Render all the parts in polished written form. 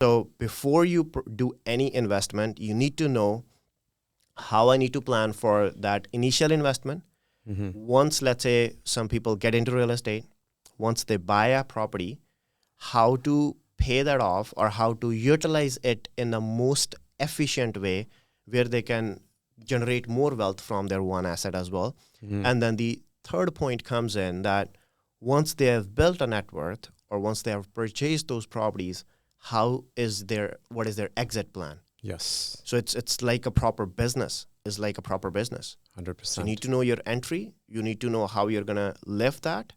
So before you do any investment, you need to know how I need to plan for that initial investment. Once, let's say, some people get into real estate, once they buy a property, how to pay that off or how to utilize it in the most efficient way where they can generate more wealth from their one asset as well. And then the third point comes in that once they have built a net worth or once they have purchased those properties, what is their exit plan? Yes. So it's like a proper business. It's like a proper business. 100%. So you need to know your entry. You need to know how you're going to live that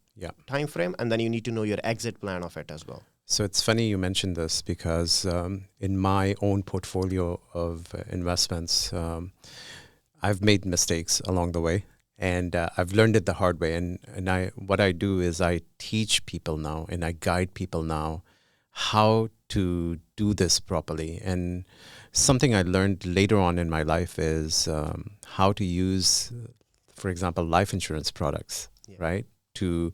time frame. And then you need to know your exit plan of it as well. So it's funny you mentioned this because in my own portfolio of investments, I've made mistakes along the way. And I've learned it the hard way. And what I do is I teach people now and I guide people now how to do this properly. And something I learned later on in my life is how to use, for example, life insurance products, right? To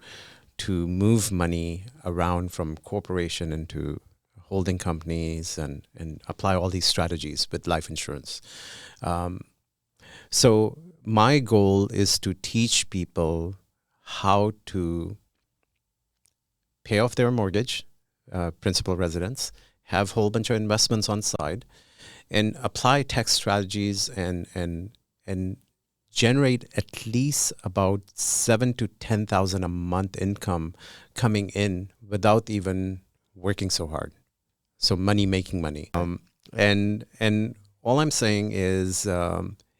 move money around from corporation into holding companies and apply all these strategies with life insurance. So my goal is to teach people how to pay off their mortgage, principal residence, have a whole bunch of investments on side, and apply tax strategies and generate at least about $7,000 to $10,000 a month income coming in without even working so hard. So making money. And all I'm saying is,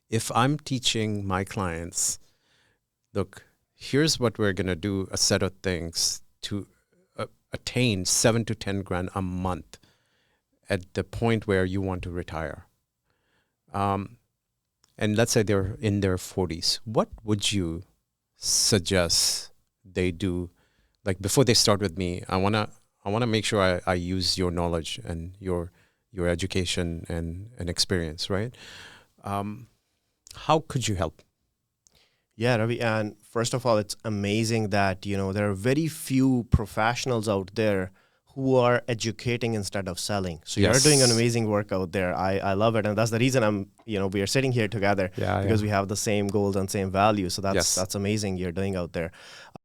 if I'm teaching my clients, look, here's what we're going to do, a set of things to attain 7 to 10 grand a month at the point where you want to retire. And let's say they're in their 40s. What would you suggest they do? Like before they start with me, I want to make sure I use your knowledge and your education and experience, right? How could you help? Yeah, Ravi. And first of all, it's amazing that, there are very few professionals out there who are educating instead of selling. So you're doing an amazing work out there. I love it. And that's the reason we are sitting here together because we have the same goals and same values. So that's amazing you're doing out there.